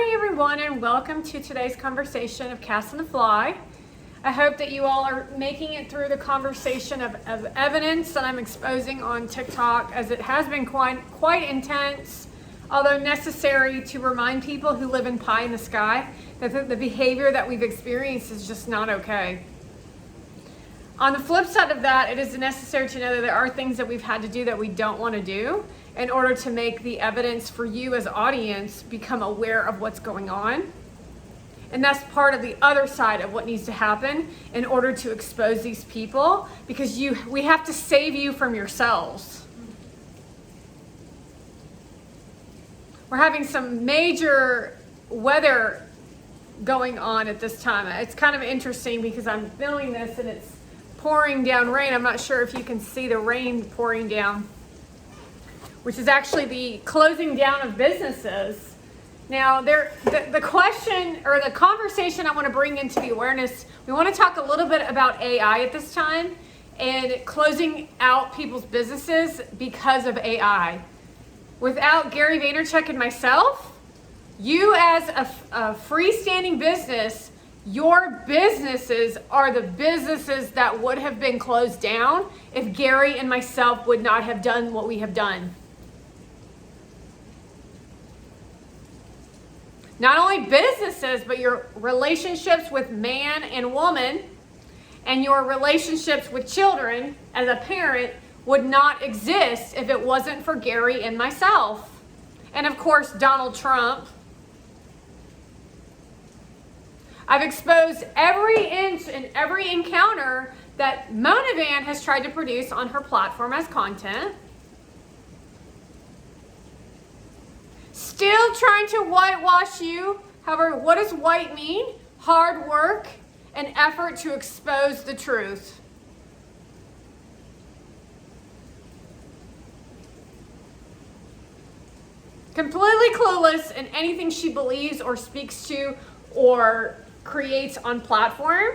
morning, everyone, and welcome to today's conversation of Casting the Fly. I hope that you all are making it through the conversation of evidence that I'm exposing on TikTok, as it has been quite intense, although necessary, to remind people who live in pie in the sky that the behavior that we've experienced is just not okay. On the flip side of that, it is necessary to know that there are things that we've had to do that we don't want to do in order to make the evidence for you as audience become aware of what's going on. And that's part of the other side of what needs to happen in order to expose these people, because we have to save you from yourselves. We're having some major weather going on at this time. It's kind of interesting because I'm filming this and it's pouring down rain. I'm not sure if you can see the rain pouring down, which is actually the closing down of businesses. Now, the question or the conversation I want to bring into the awareness, we want to talk a little bit about AI at this time and closing out people's businesses because of AI. Without Gary Vaynerchuk and myself, you as a freestanding business, your businesses are the businesses that would have been closed down if Gary and myself would not have done what we have done. Not only businesses, but your relationships with man and woman and your relationships with children as a parent would not exist if it wasn't for Gary and myself. And of course, Donald Trump. I've exposed every inch and every encounter that Mona Van has tried to produce on her platform as content. Still trying to whitewash you. However, what does white mean? Hard work and effort to expose the truth. Completely clueless in anything she believes or speaks to or creates on platform.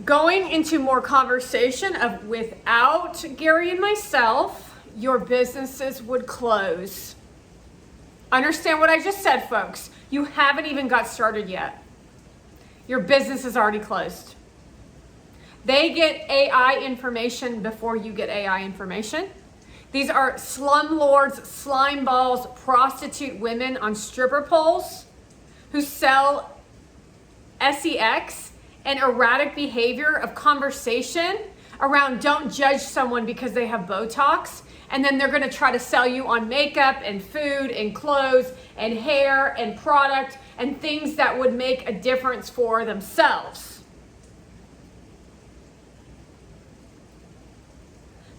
Going into more conversation of without Gary and myself, your businesses would close. Understand what I just said, folks. You haven't even got started yet. Your business is already closed. They get AI information before you get AI information. These are slumlords, slime balls, prostitute women on stripper poles who sell sex and erratic behavior of conversation around don't judge someone because they have Botox. And then they're going to try to sell you on makeup and food and clothes and hair and product and things that would make a difference for themselves.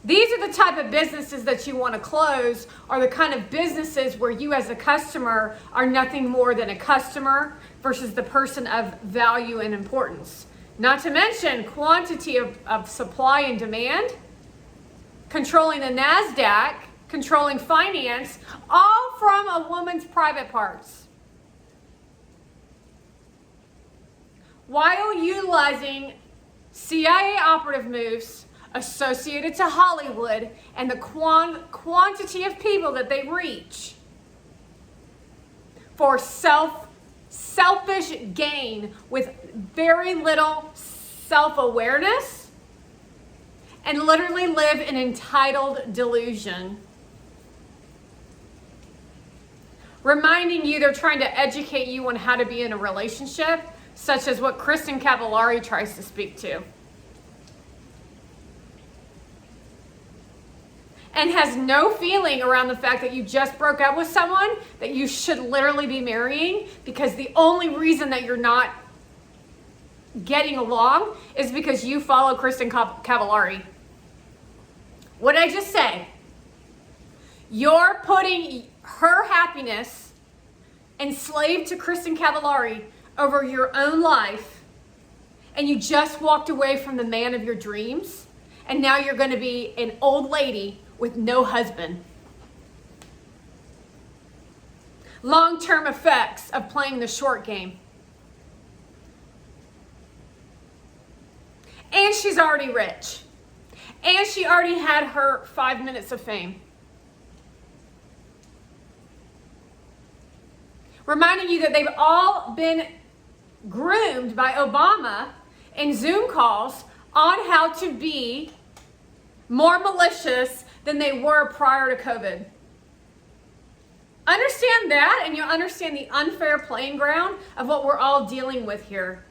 These are the type of businesses that you want to close, are the kind of businesses where you as a customer are nothing more than a customer versus the person of value and importance. Not to mention quantity of supply and demand, controlling the NASDAQ, controlling finance, all from a woman's private parts. While utilizing CIA operative moves associated to Hollywood and the quantity of people that they reach for selfish gain with very little self-awareness, and literally live in entitled delusion. Reminding you they're trying to educate you on how to be in a relationship, such as what Kristen Cavallari tries to speak to. And has no feeling around the fact that you just broke up with someone that you should literally be marrying, because the only reason that you're not getting along is because you follow Kristen Cavallari. What did I just say? You're putting her happiness enslaved to Kristen Cavallari over your own life, and you just walked away from the man of your dreams, and now you're going to be an old lady with no husband. Long-term effects of playing the short game. And she's already rich. And she already had her 5 minutes of fame. reminding you that they've all been groomed by Obama in Zoom calls on how to be more malicious than they were prior to COVID. Understand that, and you'll understand the unfair playing ground of what we're all dealing with here.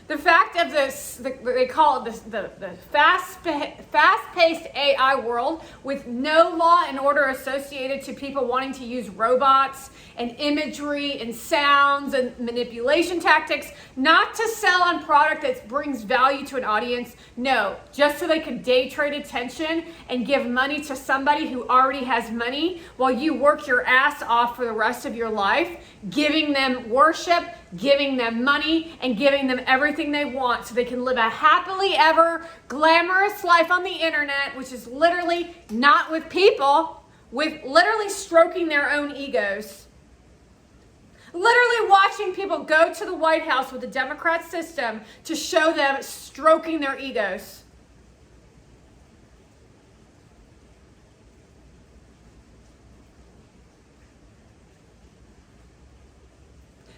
The fact of this, they call it the fast-paced AI world with no law and order associated to people wanting to use robots and imagery and sounds and manipulation tactics, not to sell on product that brings value to an audience. No, just so they can day trade attention and give money to somebody who already has money while you work your ass off for the rest of your life, giving them worship, giving them money, and giving them everything they want so they can live a happily ever glamorous life on the internet, which is literally not with people, with literally stroking their own egos. Literally watching people go to the White House with the Democrat system to show them stroking their egos.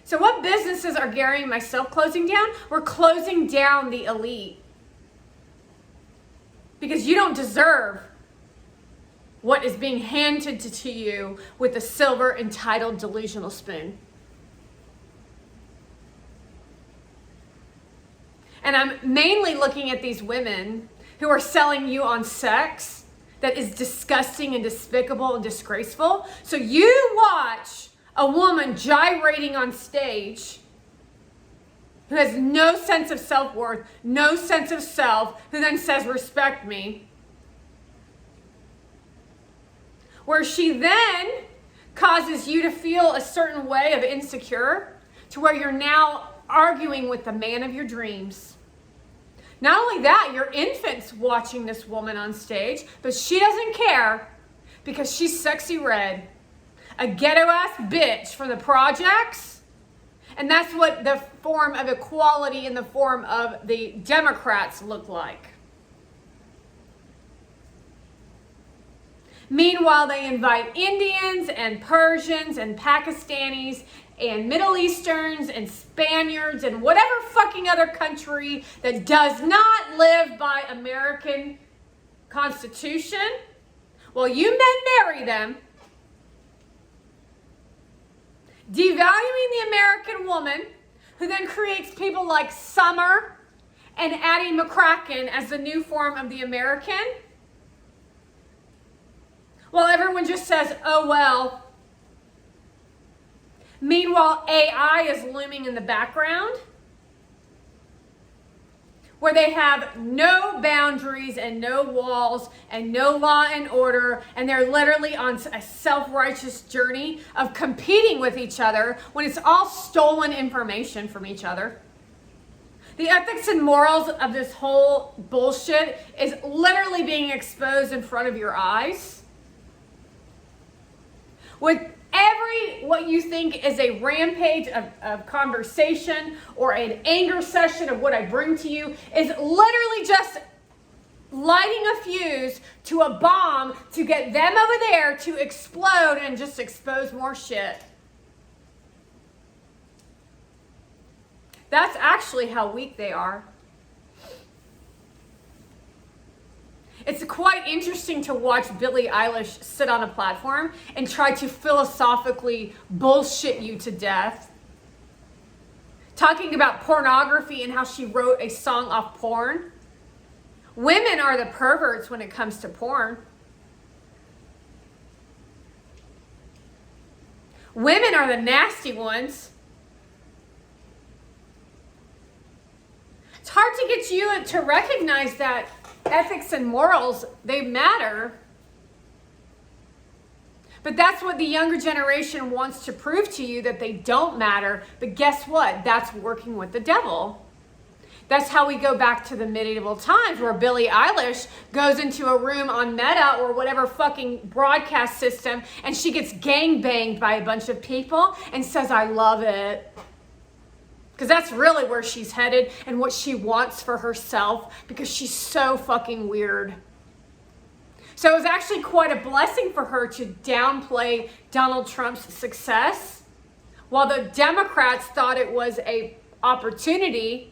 So what businesses are Gary and myself closing down? We're closing down the elite. Because you don't deserve what is being handed to you with a silver entitled delusional spoon. And I'm mainly looking at these women who are selling you on sex that is disgusting and despicable and disgraceful. So you watch a woman gyrating on stage who has no sense of self-worth, no sense of self, who then says, respect me. Where she then causes you to feel a certain way of insecure to where you're now arguing with the man of your dreams. Not only that, your infant's watching this woman on stage, but she doesn't care because she's sexy red. A ghetto-ass bitch from the projects. And that's what the form of equality in the form of the Democrats look like. Meanwhile, they invite Indians and Persians and Pakistanis and Middle Easterns and Spaniards and whatever fucking other country that does not live by American Constitution. Well, you men marry them, devaluing the American woman, who then creates people like Summer and Addie McCracken as the new form of the American. Well, everyone just says, oh well. Meanwhile, AI is looming in the background, where they have no boundaries and no walls and no law and order, and they're literally on a self-righteous journey of competing with each other when it's all stolen information from each other. The ethics and morals of this whole bullshit is literally being exposed in front of your eyes. With what you think is a rampage of conversation or an anger session of what I bring to you is literally just lighting a fuse to a bomb to get them over there to explode and just expose more shit. That's actually how weak they are. It's quite interesting to watch Billie Eilish sit on a platform and try to philosophically bullshit you to death. Talking about pornography and how she wrote a song off porn. Women are the perverts when it comes to porn. Women are the nasty ones. It's hard to get you to recognize that ethics and morals, they matter. But that's what the younger generation wants to prove to you, that they don't matter. But guess what? That's working with the devil. That's how we go back to the medieval times, where Billie Eilish goes into a room on Meta or whatever fucking broadcast system, and she gets gangbanged by a bunch of people and says, I love it. Because that's really where she's headed and what she wants for herself, because she's so fucking weird. So it was actually quite a blessing for her to downplay Donald Trump's success, while the Democrats thought it was an opportunity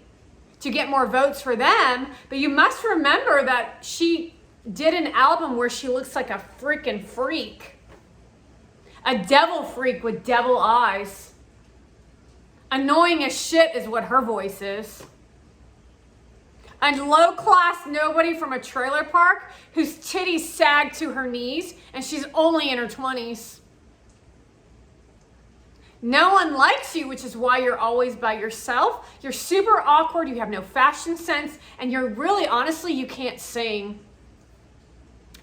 to get more votes for them. But you must remember that she did an album where she looks like a freaking freak. A devil freak with devil eyes. Annoying as shit is what her voice is. A low-class nobody from a trailer park whose titties sag to her knees, and she's only in her 20s. No one likes you, which is why you're always by yourself. You're super awkward, you have no fashion sense, and you're really, honestly, you can't sing.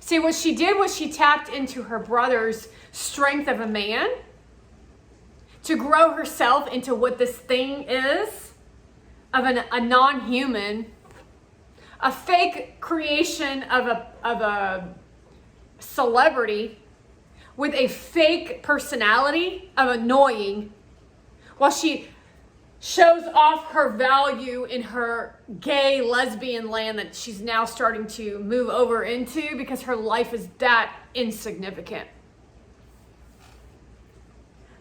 See, what she did was she tapped into her brother's strength of a man to grow herself into what this thing is of a non-human, a fake creation of a celebrity with a fake personality of annoying, while she shows off her value in her gay lesbian land that she's now starting to move over into because her life is that insignificant.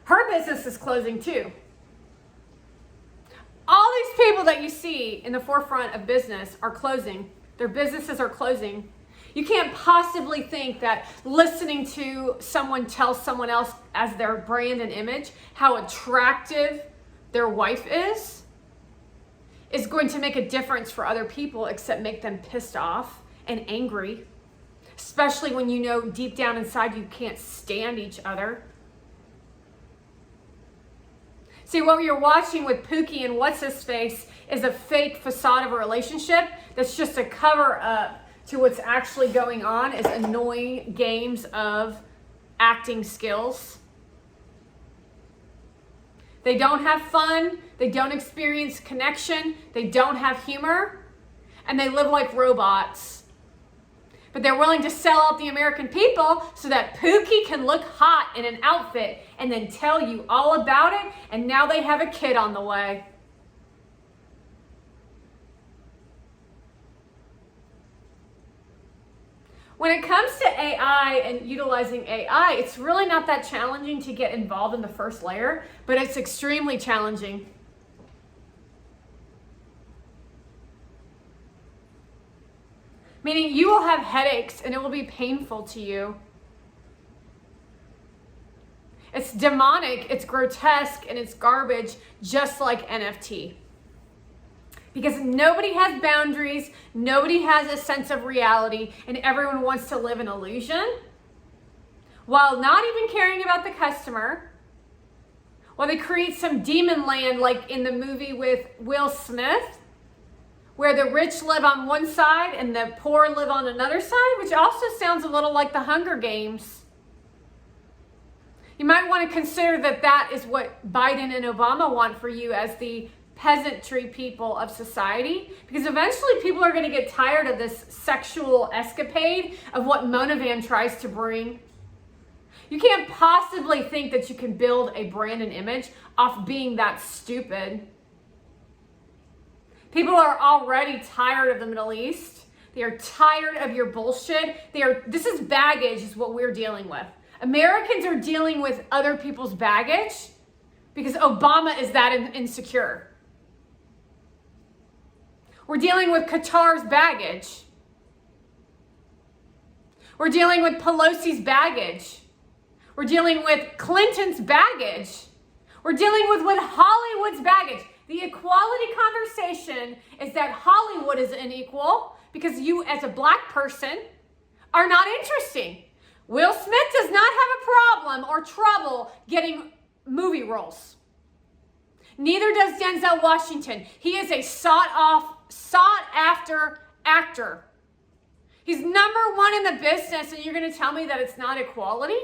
Her business is closing too. All these people that you see in the forefront of business are closing. Their businesses are closing. You can't possibly think that listening to someone tell someone else as their brand and image how attractive their wife is going to make a difference for other people except make them pissed off and angry, especially when you know deep down inside you can't stand each other. See, what you're watching with Pookie and What's-His-Face is a fake facade of a relationship that's just a cover up to what's actually going on, is annoying games of acting skills. They don't have fun, they don't experience connection, they don't have humor, and they live like robots. But they're willing to sell out the American people so that Pookie can look hot in an outfit and then tell you all about it, and now they have a kid on the way. When it comes to AI and utilizing AI, it's really not that challenging to get involved in the first layer, but it's extremely challenging. Meaning you will have headaches and it will be painful to you. It's demonic, it's grotesque, and it's garbage, just like NFT. Because nobody has boundaries, nobody has a sense of reality, and everyone wants to live an illusion while not even caring about the customer, while they create some demon land like in the movie with Will Smith, where the rich live on one side and the poor live on another side, which also sounds a little like the Hunger Games. You might want to consider that that is what Biden and Obama want for you as the peasantry people of society, because eventually people are going to get tired of this sexual escapade of what Monovan tries to bring. You can't possibly think that you can build a brand and image off being that stupid. People are already tired of the Middle East. They are tired of your bullshit. This is baggage is what we're dealing with. Americans are dealing with other people's baggage because Obama is that insecure. We're dealing with Qatar's baggage. We're dealing with Pelosi's baggage. We're dealing with Clinton's baggage. We're dealing with Hollywood's baggage. The equality conversation is that Hollywood is unequal because you as a black person are not interesting. Will Smith does not have a problem or trouble getting movie roles. Neither does Denzel Washington. He is a sought-after actor. He's number one in the business, and you're going to tell me that it's not equality?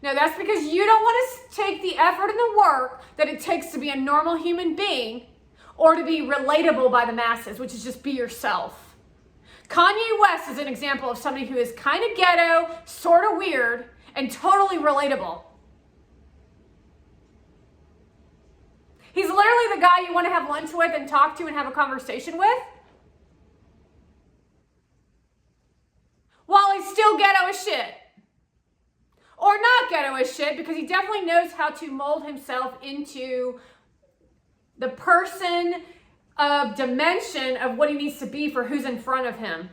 No, that's because you don't want to take the effort and the work that it takes to be a normal human being or to be relatable by the masses, which is just be yourself. Kanye West is an example of somebody who is kind of ghetto, sort of weird, and totally relatable. He's literally really the guy you want to have lunch with and talk to and have a conversation with? While he's still ghetto as shit. Or not ghetto as shit, because he definitely knows how to mold himself into the person of dimension of what he needs to be for who's in front of him.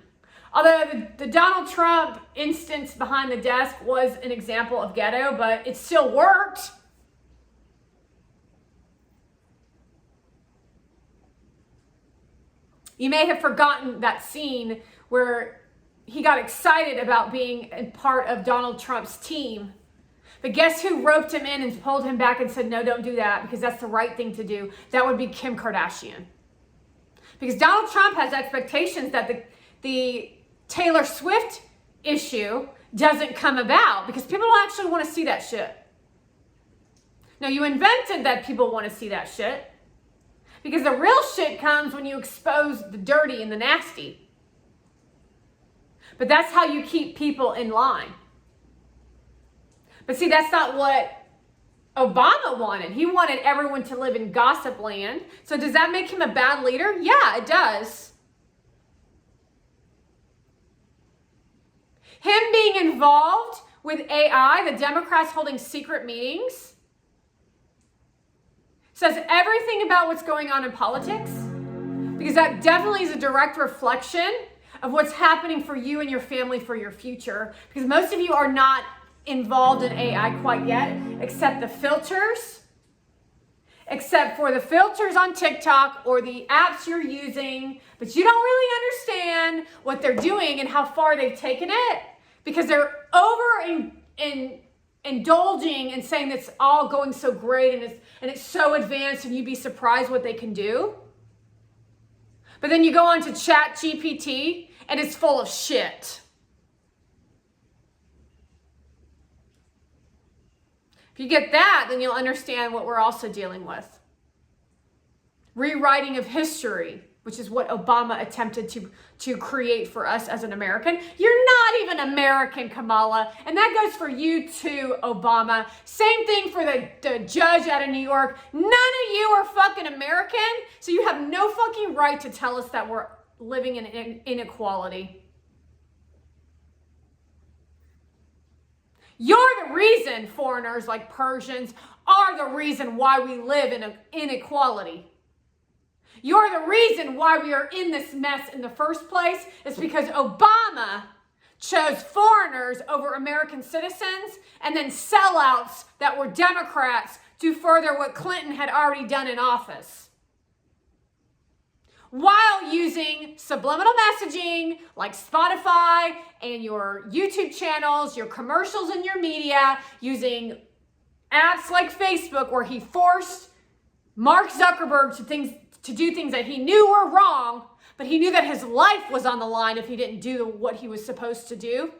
Although the Donald Trump instance behind the desk was an example of ghetto, but it still worked. You may have forgotten that scene where he got excited about being a part of Donald Trump's team. But guess who roped him in and pulled him back and said, no, don't do that because that's the right thing to do? That would be Kim Kardashian. Because Donald Trump has expectations that the Taylor Swift issue doesn't come about because people don't actually want to see that shit. No, you invented that people want to see that shit because the real shit comes when you expose the dirty and the nasty. But that's how you keep people in line. But see, that's not what Obama wanted. He wanted everyone to live in gossip land. So does that make him a bad leader? Yeah, it does. Him being involved with AI, the Democrats holding secret meetings, says everything about what's going on in politics, because that definitely is a direct reflection of what's happening for you and your family for your future. Because most of you are not involved in AI quite yet, except the filters, except for the filters on TikTok or the apps you're using, but you don't really understand what they're doing and how far they've taken it because they're indulging and saying it's all going so great and it's so advanced and you'd be surprised what they can do. But then you go on to Chat GPT and it's full of shit. If you get that, then you'll understand what we're also dealing with. Rewriting of history, which is what Obama attempted to create for us as an American. You're not even American, Kamala. And that goes for you too, Obama. Same thing for the judge out of New York. None of you are fucking American, so you have no fucking right to tell us that we're living in inequality. You're the reason foreigners like Persians are the reason why we live in inequality. You're the reason why we are in this mess in the first place. It's because Obama chose foreigners over American citizens and then sellouts that were Democrats to further what Clinton had already done in office. While using subliminal messaging like Spotify and your YouTube channels, your commercials in your media, using apps like Facebook where he forced Mark Zuckerberg to do things that he knew were wrong, but he knew that his life was on the line if he didn't do what he was supposed to do.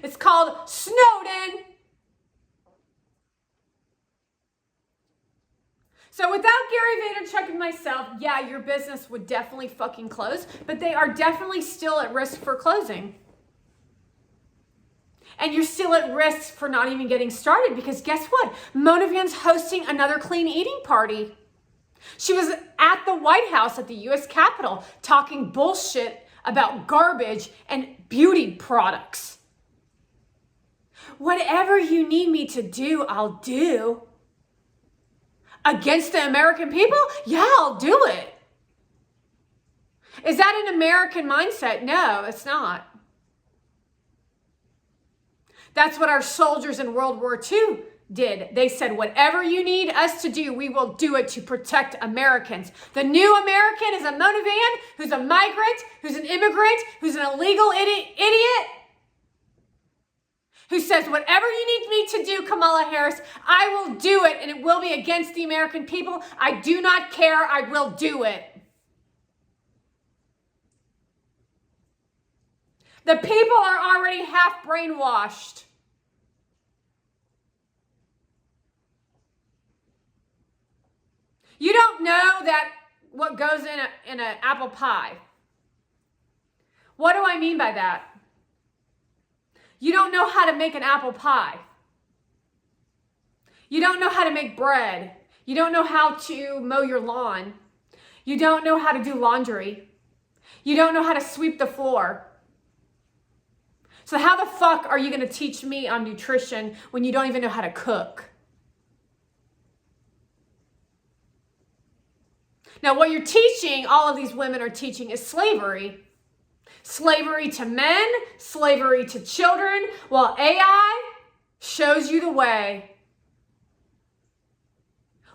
It's called Snowden. So without Gary Vaynerchuk and myself, yeah, your business would definitely fucking close, but they are definitely still at risk for closing. And you're still at risk for not even getting started because guess what? Mona Van's hosting another clean eating party. She was at the White House at the U.S. Capitol talking bullshit about garbage and beauty products. Whatever you need me to do, I'll do. Against the American people? Yeah, I'll do it. Is that an American mindset? No, it's not. That's what our soldiers in World War II did. They said, whatever you need us to do, we will do it to protect Americans. The new American is a Mona Van who's a migrant, who's an immigrant, who's an illegal idiot, who says, whatever you need me to do, Kamala Harris, I will do it, and it will be against the American people. I do not care. I will do it. The people are already half brainwashed. You don't know that what goes in an apple pie. What do I mean by that? You don't know how to make an apple pie. You don't know how to make bread. You don't know how to mow your lawn. You don't know how to do laundry. You don't know how to sweep the floor. So how the fuck are you going to teach me on nutrition when you don't even know how to cook? Now, what you're teaching, all of these women are teaching, is slavery. Slavery to men, slavery to children, while AI shows you the way.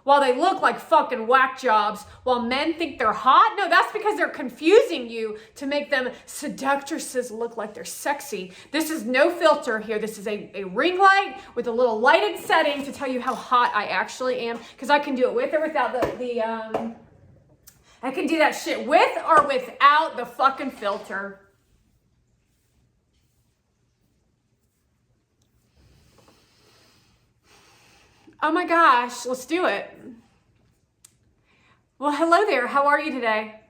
While they look like fucking whack jobs, while men think they're hot. No, that's because they're confusing you to make them seductresses look like they're sexy. This is no filter here. This is a ring light with a little lighted setting to tell you how hot I actually am, because I can do it with or without I can do that shit with or without the fucking filter. Oh my gosh, let's do it. Well, hello there. How are you today?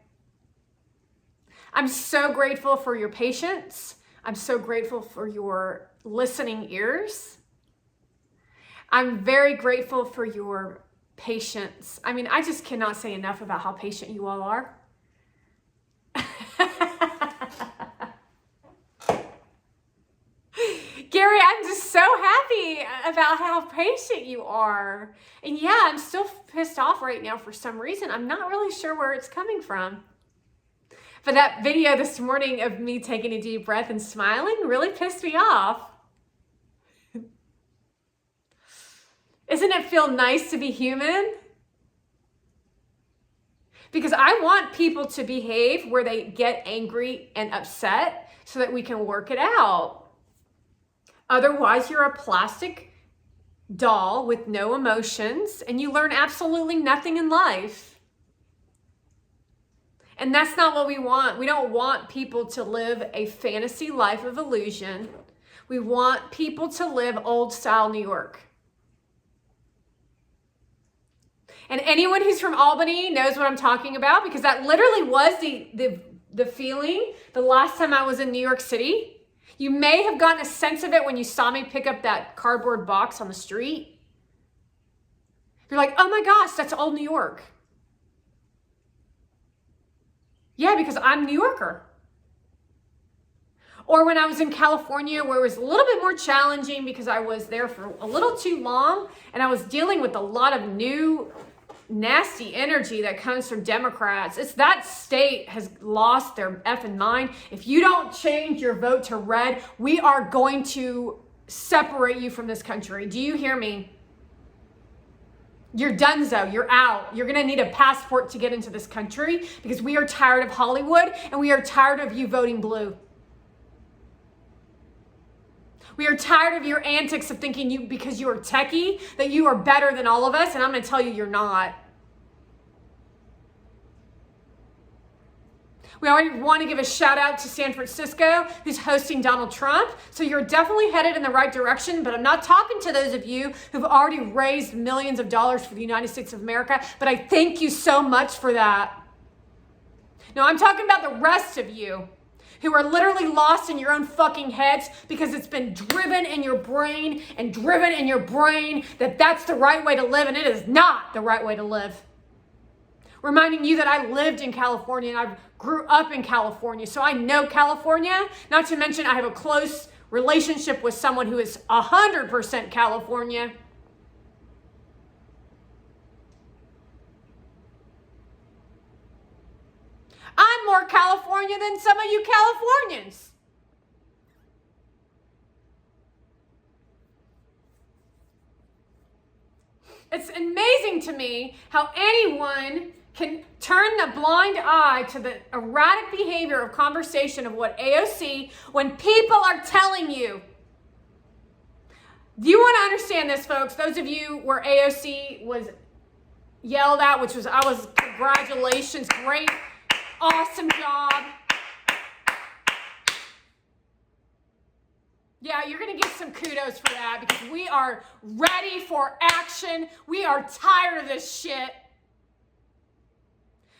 I'm so grateful for your patience. I'm so grateful for your listening ears. I'm very grateful for your patience. I mean, I just cannot say enough about how patient you all are. Gary, I'm just so happy about how patient you are. And yeah, I'm still pissed off right now for some reason. I'm not really sure where it's coming from. But that video this morning of me taking a deep breath and smiling really pissed me off. Isn't it feel nice to be human? Because I want people to behave where they get angry and upset so that we can work it out. Otherwise, you're a plastic doll with no emotions and you learn absolutely nothing in life. And that's not what we want. We don't want people to live a fantasy life of illusion. We want people to live old style New York. And anyone who's from Albany knows what I'm talking about, because that literally was the feeling the last time I was in New York City. You may have gotten a sense of it when you saw me pick up that cardboard box on the street. You're like, oh my gosh, that's old New York. Yeah, because I'm a New Yorker. Or when I was in California, where it was a little bit more challenging because I was there for a little too long and I was dealing with a lot of new nasty energy that comes from Democrats. It's that state has lost their effing mind. If you don't change your vote to red, we are going to separate you from this country. Do you hear me? You're donezo. You're out. You're going to need a passport to get into this country because we are tired of Hollywood and we are tired of you voting blue. We are tired of your antics of thinking you, because you are techie, that you are better than all of us, and I'm going to tell you you're not. We already want to give a shout out to San Francisco, who's hosting Donald Trump. So you're definitely headed in the right direction, but I'm not talking to those of you who've already raised millions of dollars for the United States of America, but I thank you so much for that. No, I'm talking about the rest of you who are literally lost in your own fucking heads because it's been driven in your brain that that's the right way to live, and it is not the right way to live. Reminding you that I lived in California and I grew up in California, so I know California. Not to mention I have a close relationship with someone who is 100% California. I'm more California than some of you Californians. It's amazing to me how anyone can turn the blind eye to the erratic behavior of conversation of what AOC when people are telling you. Do you want to understand this, folks? Those of you where AOC was yelled at, which was, congratulations, great, awesome job. Yeah, you're going to get some kudos for that because we are ready for action. We are tired of this shit.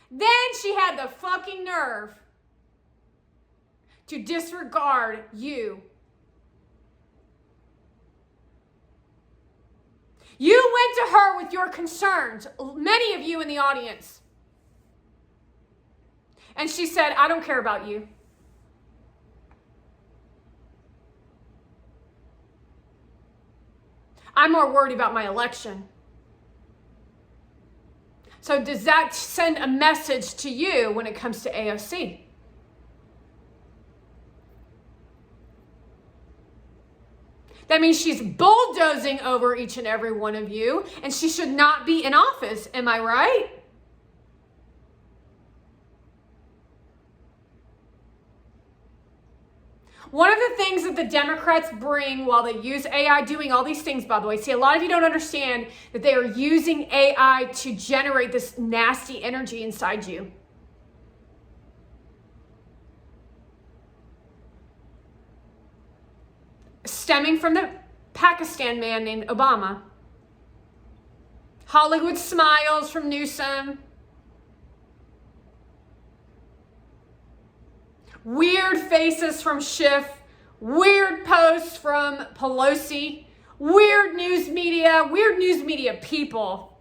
Then she had the fucking nerve to disregard you. You went to her with your concerns, many of you in the audience. And she said, I don't care about you. I'm more worried about my election. So does that send a message to you when it comes to AOC? That means she's bulldozing over each and every one of you, and she should not be in office. Am I right? One of the things that the Democrats bring while they use AI, doing all these things, by the way, see, a lot of you don't understand that they are using AI to generate this nasty energy inside you. Stemming from the Pakistan man named Obama. Hollywood smiles from Newsom. Weird faces from Schiff. Weird posts from Pelosi. Weird news media people.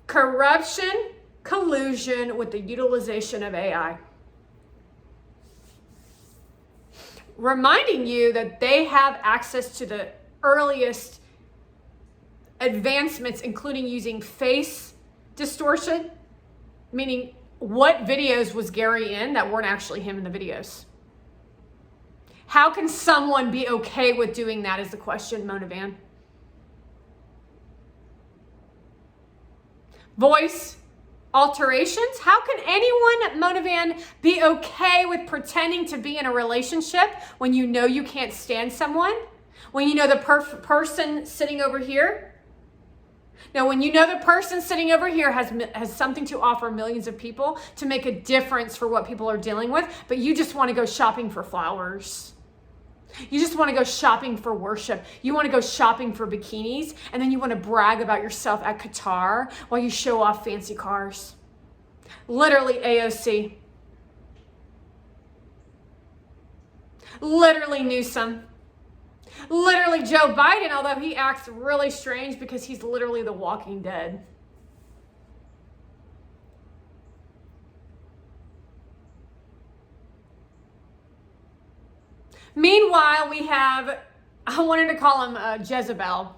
Corruption, collusion with the utilization of AI. Reminding you that they have access to the earliest advancements, including using face distortion, meaning what videos was Gary in that weren't actually him in the videos. How can someone be okay with doing that is the question, Mona Van. Voice alterations. How can anyone, Mona Van, be okay with pretending to be in a relationship when you know you can't stand someone? When you know the person sitting over here? Now, when you know the person sitting over here has something to offer millions of people to make a difference for what people are dealing with, but you just want to go shopping for flowers. You just want to go shopping for worship. You want to go shopping for bikinis, and then you want to brag about yourself at Qatar while you show off fancy cars. Literally AOC. Literally Newsom. Literally Joe Biden, although he acts really strange because he's literally the Walking Dead. Meanwhile, we have, I wanted to call him Jezebel.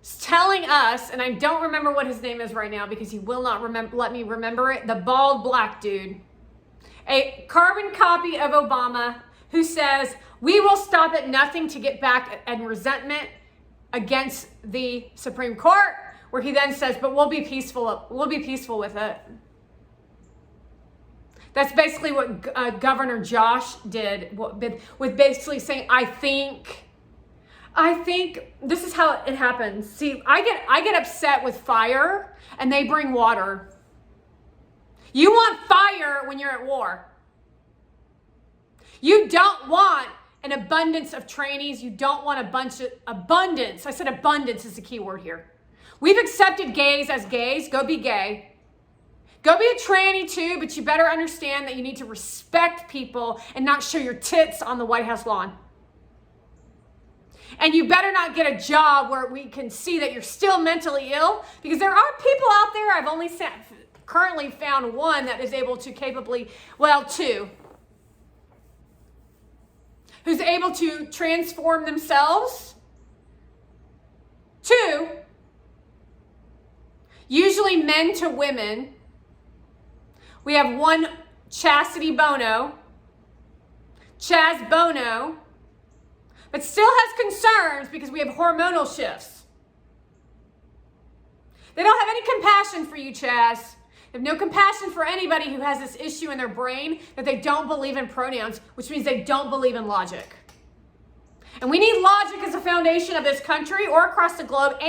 He's telling us, and I don't remember what his name is right now because he will not let me remember it, the bald black dude. A carbon copy of Obama who says, we will stop at nothing to get back and resentment against the Supreme Court, where he then says, but we'll be peaceful with it. That's basically what Governor Josh did with basically saying, I think this is how it happens. See, I get upset with fire and they bring water. You want fire when you're at war. You don't want an abundance of trainees. You don't want a bunch of abundance. I said abundance is the key word here. We've accepted gays as gays. Go be gay. Go be a tranny too, but you better understand that you need to respect people and not show your tits on the White House lawn. And you better not get a job where we can see that you're still mentally ill, because there are people out there, I've only currently found one that is able to two, who's able to transform themselves. Two, usually men to women. We have one, Chastity Bono, Chaz Bono, but still has concerns because we have hormonal shifts. They don't have any compassion for you, Chaz. They have no compassion for anybody who has this issue in their brain that they don't believe in pronouns, which means they don't believe in logic. And we need logic as a foundation of this country or across the globe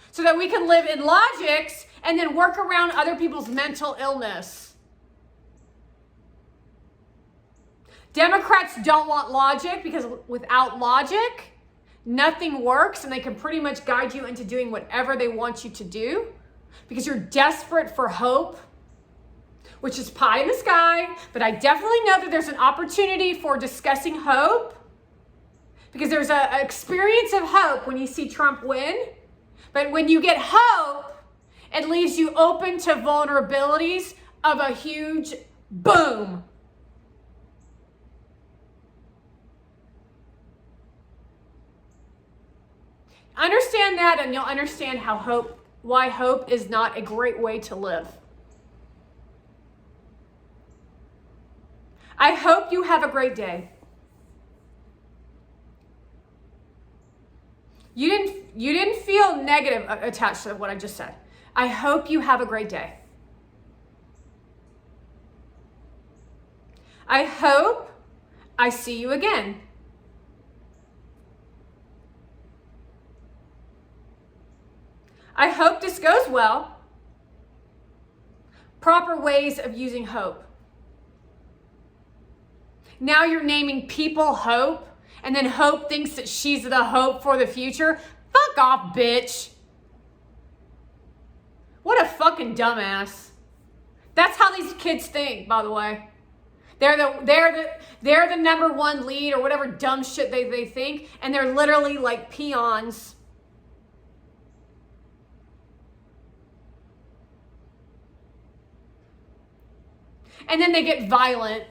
so that we can live in logics and then work around other people's mental illness. Democrats don't want logic because without logic, nothing works and they can pretty much guide you into doing whatever they want you to do. because you're desperate for hope, which is pie in the sky, but I definitely know that there's an opportunity for discussing hope, because there's an experience of hope when you see Trump win. But when you get hope, it leaves you open to vulnerabilities of a huge boom. Understand that, and you'll understand why hope is not a great way to live. I hope you have a great day. You didn't feel negative attached to what I just said. I hope you have a great day. I hope I see you again. I hope this goes well. Proper ways of using hope. Now you're naming people Hope, and then Hope thinks that she's the hope for the future. Fuck off, bitch. What a fucking dumbass. That's how these kids think, by the way. They're the number one lead or whatever dumb shit they think, and they're literally like peons. And then they get violent.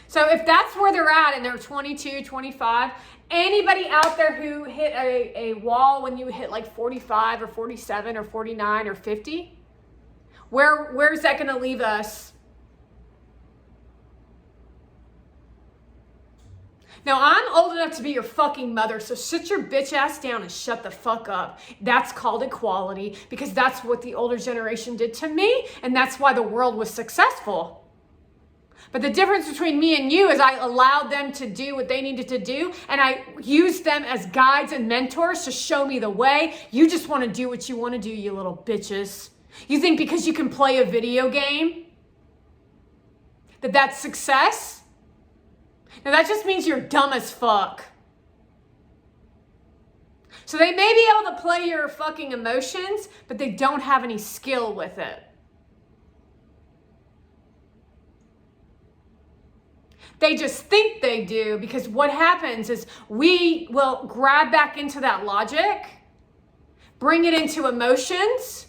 So if that's where they're at and they're 22, 25, anybody out there who hit a wall when you hit like 45 or 47 or 49 or 50, where's that going to leave us? Now, I'm old enough to be your fucking mother, so sit your bitch ass down and shut the fuck up. That's called equality, because that's what the older generation did to me, and that's why the world was successful. But the difference between me and you is I allowed them to do what they needed to do, and I used them as guides and mentors to show me the way. You just want to do what you want to do, you little bitches. You think because you can play a video game that that's success? Now that just means you're dumb as fuck. So they may be able to play your fucking emotions, but they don't have any skill with it. They just think they do, because what happens is we will grab back into that logic, bring it into emotions,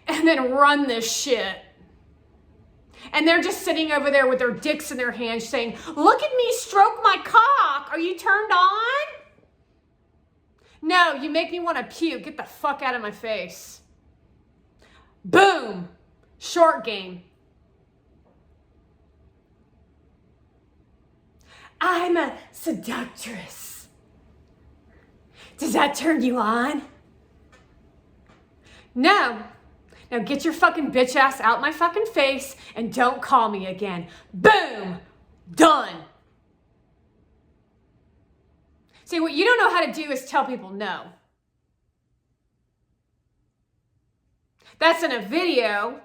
and then run this shit. And they're just sitting over there with their dicks in their hands saying, look at me stroke my cock. Are you turned on? No, you make me want to puke. Get the fuck out of my face. Boom. Short game. I'm a seductress. Does that turn you on? No. Now get your fucking bitch ass out my fucking face and don't call me again. Boom! Done. See, what you don't know how to do is tell people no. That's in a video.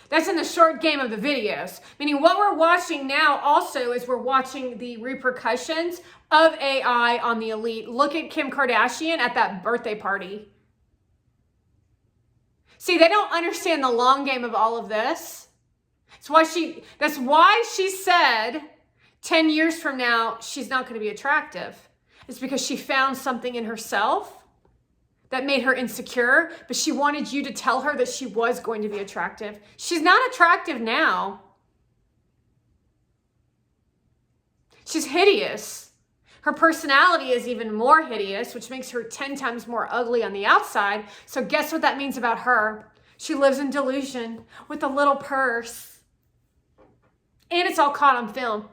That's in the short game of the videos. Meaning what we're watching now also is we're watching the repercussions of AI on the elite. Look at Kim Kardashian at that birthday party. See, they don't understand the long game of all of this. That's why she said 10 years from now, she's not going to be attractive. It's because she found something in herself that made her insecure, but she wanted you to tell her that she was going to be attractive. She's not attractive now. She's hideous. Her personality is even more hideous, which makes her 10 times more ugly on the outside. So guess what that means about her? She lives in delusion with a little purse. And it's all caught on film.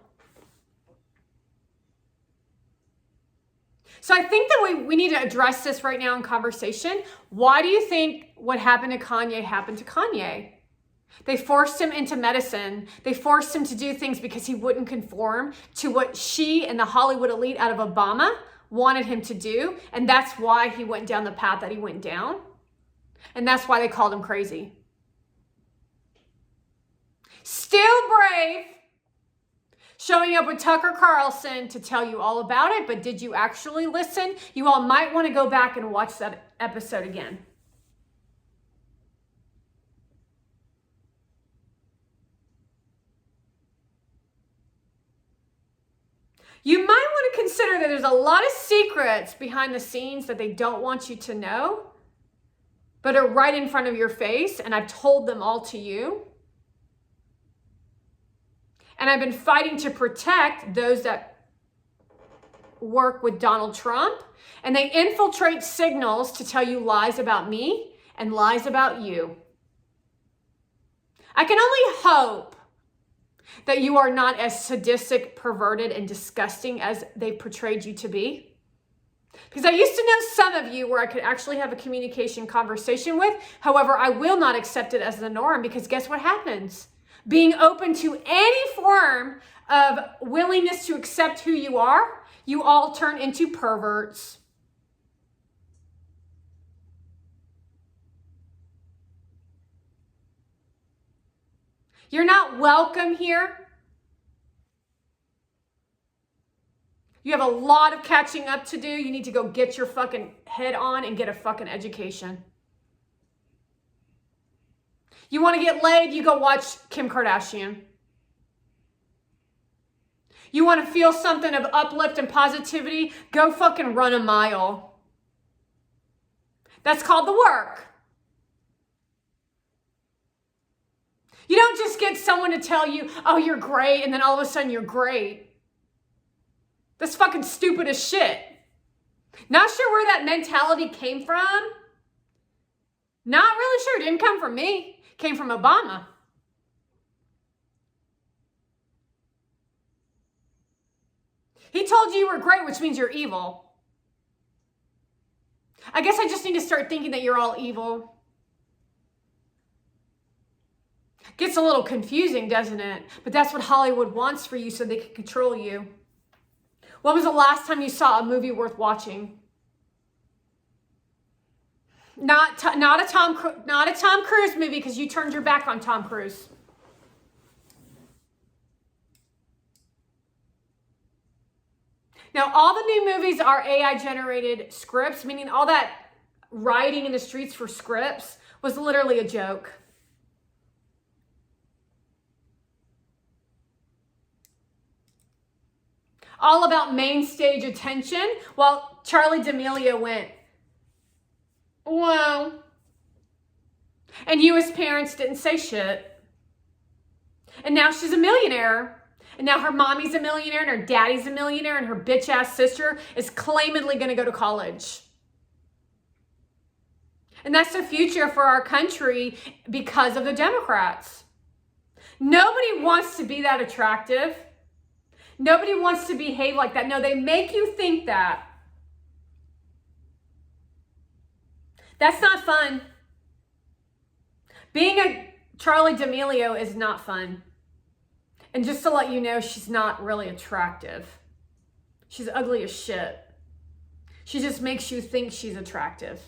So I think that we need to address this right now in conversation. Why do you think what happened to Kanye happened to Kanye? They forced him into medicine. They forced him to do things because he wouldn't conform to what she and the Hollywood elite out of Obama wanted him to do. And that's why he went down the path that he went down. And that's why they called him crazy. Still brave. Showing up with Tucker Carlson to tell you all about it. But did you actually listen? You all might want to go back and watch that episode again. You might want to consider that there's a lot of secrets behind the scenes that they don't want you to know, but are right in front of your face, and I've told them all to you. And I've been fighting to protect those that work with Donald Trump, and they infiltrate signals to tell you lies about me and lies about you. I can only hope that you are not as sadistic, perverted, and disgusting as they portrayed you to be. Because I used to know some of you where I could actually have a communication conversation with. However, I will not accept it as the norm, because guess what happens? Being open to any form of willingness to accept who you are, you all turn into perverts. You're not welcome here. You have a lot of catching up to do. You need to go get your fucking head on and get a fucking education. You want to get laid, you go watch Kim Kardashian. You want to feel something of uplift and positivity, go fucking run a mile. That's called the work. You don't just get someone to tell you, oh, you're great, and then all of a sudden you're great. That's fucking stupid as shit. Not sure where that mentality came from. Not really sure. It didn't come from me. It came from Obama. He told you you were great, which means you're evil. I guess I just need to start thinking that you're all evil. Gets a little confusing, doesn't it? But that's what Hollywood wants for you, so they can control you. When was the last time you saw a movie worth watching? Not a Tom Cruise movie, because you turned your back on Tom Cruise. Now, all the new movies are AI-generated scripts, meaning all that rioting in the streets for scripts was literally a joke. All about main stage attention, while Charlie D'Amelio went, wow. And you as parents didn't say shit. And now she's a millionaire. And now her mommy's a millionaire, and her daddy's a millionaire, and her bitch-ass sister is claimedly going to go to college. And that's the future for our country because of the Democrats. Nobody wants to be that attractive. Nobody wants to behave like that. No, they make you think that. That's not fun. Being a Charlie D'Amelio is not fun. And just to let you know, she's not really attractive. She's ugly as shit. She just makes you think she's attractive.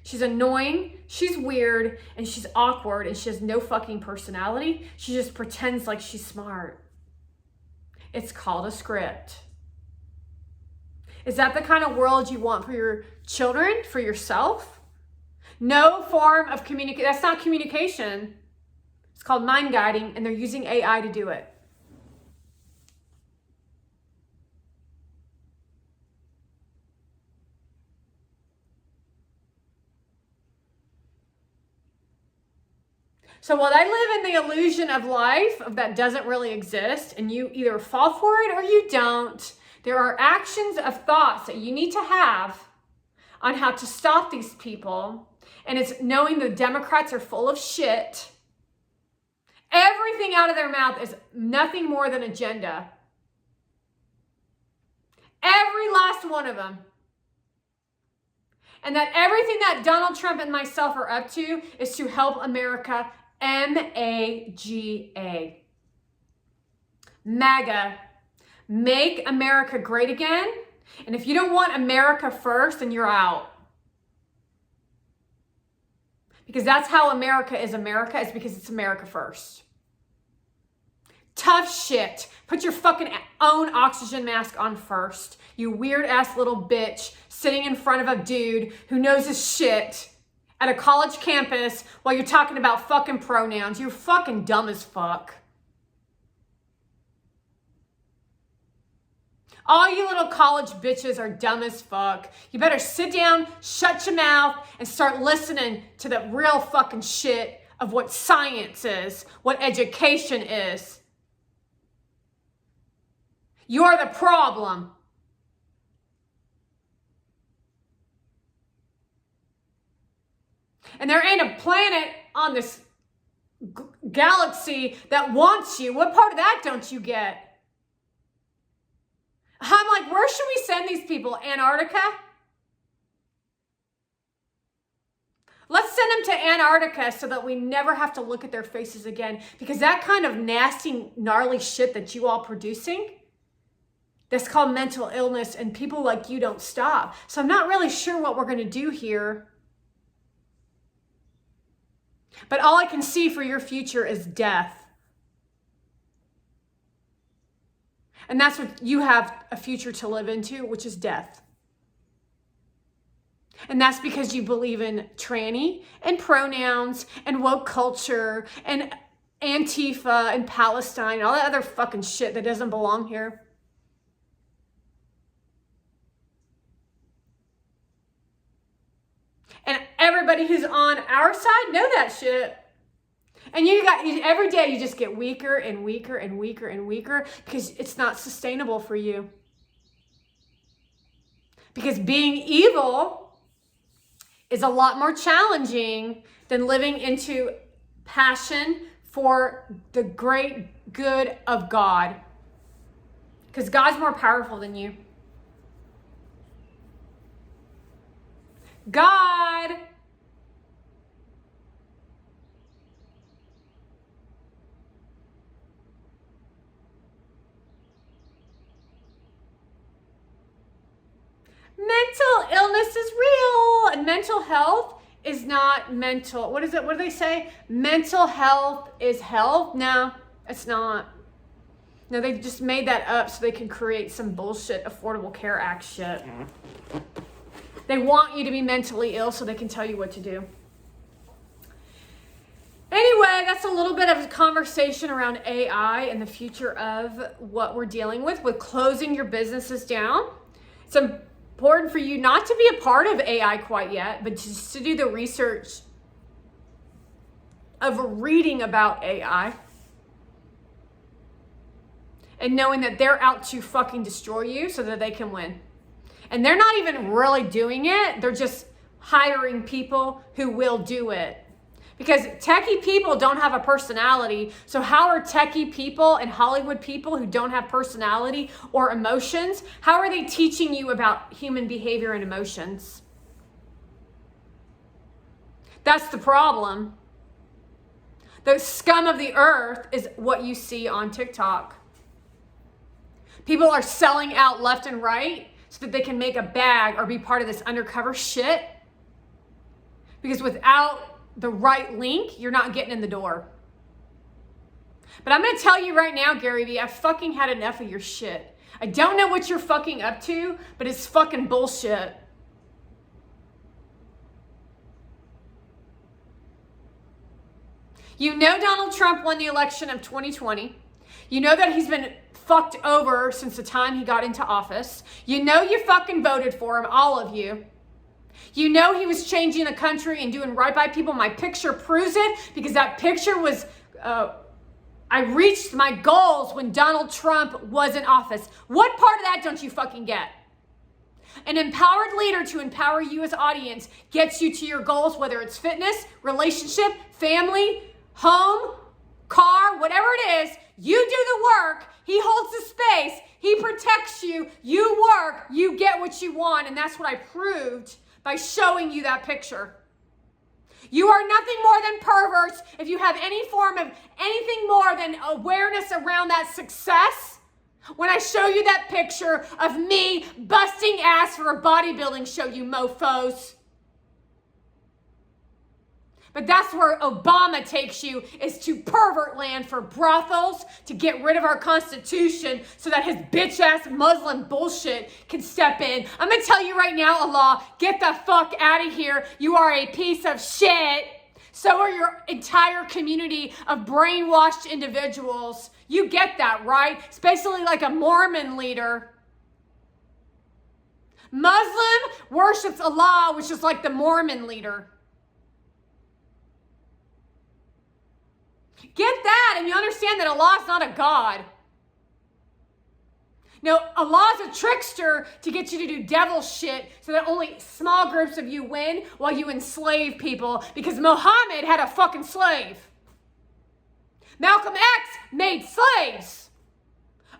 She's annoying, she's weird, and she's awkward, and she has no fucking personality. She just pretends like she's smart. It's called a script. Is that the kind of world you want for your children, for yourself? No form of communication. That's not communication. It's called mind guiding, and they're using AI to do it. So while I live in the illusion of life that doesn't really exist, and you either fall for it or you don't, there are actions of thoughts that you need to have on how to stop these people. And it's knowing the Democrats are full of shit. Everything out of their mouth is nothing more than agenda. Every last one of them. And that everything that Donald Trump and myself are up to is to help America. MAGA. MAGA. Make America great again. And if you don't want America first, then you're out. Because that's how America is America, is because it's America first. Tough shit. Put your fucking own oxygen mask on first. You weird ass little bitch sitting in front of a dude who knows his shit at a college campus while you're talking about fucking pronouns. You're fucking dumb as fuck. All you little college bitches are dumb as fuck. You better sit down, shut your mouth, and start listening to the real fucking shit of what science is, what education is. You're the problem. And there ain't a planet on this galaxy that wants you. What part of that don't you get? I'm like, where should we send these people? Antarctica? Let's send them to Antarctica so that we never have to look at their faces again. Because that kind of nasty, gnarly shit that you all producing, that's called mental illness, and people like you don't stop. So I'm not really sure what we're going to do here. But all I can see for your future is death. And that's what you have a future to live into, which is death. And that's because you believe in tranny and pronouns and woke culture and Antifa and Palestine and all that other fucking shit that doesn't belong here. And everybody who's on our side know that shit. And every day you just get weaker and weaker and weaker and weaker because it's not sustainable for you. Because being evil is a lot more challenging than living into passion for the great good of God. Because God's more powerful than you. God. Mental illness is real, and mental health is not mental. What is it? What do they say? Mental health is health? No, it's not. No, they just made that up so they can create some bullshit Affordable Care Act shit. They want you to be mentally ill so they can tell you what to do. Anyway, that's a little bit of a conversation around AI and the future of what we're dealing with closing your businesses down. It's important for you not to be a part of AI quite yet, but just to do the research of reading about AI and knowing that they're out to fucking destroy you so that they can win. And they're not even really doing it. They're just hiring people who will do it. Because techie people don't have a personality. So how are techie people and Hollywood people who don't have personality or emotions, how are they teaching you about human behavior and emotions? That's the problem. The scum of the earth is what you see on TikTok. People are selling out left and right so that they can make a bag or be part of this undercover shit. Because without the right link, you're not getting in the door. But I'm going to tell you right now, Gary Vee, I've fucking had enough of your shit. I don't know what you're fucking up to, but it's fucking bullshit. You know Donald Trump won the election of 2020. You know that he's been fucked over since the time he got into office. You know you fucking voted for him, all of you. You know he was changing the country and doing right by people. My picture proves it because that picture was, I reached my goals when Donald Trump was in office. What part of that don't you fucking get? An empowered leader to empower you as audience gets you to your goals, whether it's fitness, relationship, family, home, car, whatever it is. You do the work. He holds the space. He protects you. You work. You get what you want. And that's what I proved by showing you that picture. You are nothing more than perverts if you have any form of anything more than awareness around that success. When I show you that picture of me busting ass for a bodybuilding show, you mofos. But that's where Obama takes you, is to pervert land for brothels, to get rid of our Constitution so that his bitch-ass Muslim bullshit can step in. I'm going to tell you right now, Allah, get the fuck out of here. You are a piece of shit. So are your entire community of brainwashed individuals. You get that, right? It's basically like a Mormon leader. Muslim worships Allah, which is like the Mormon leader. Get that, and you understand that Allah is not a god. No, Allah is a trickster to get you to do devil shit so that only small groups of you win while you enslave people, because Muhammad had a fucking slave. Malcolm X made slaves.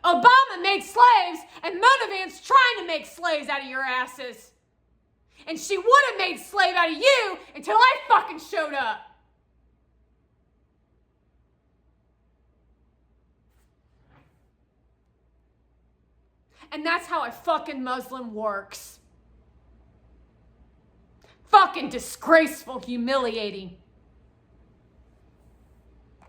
Obama made slaves, and Motivant's trying to make slaves out of your asses. And she would have made slave out of you until I fucking showed up. And that's how a fucking Muslim works. Fucking disgraceful, humiliating.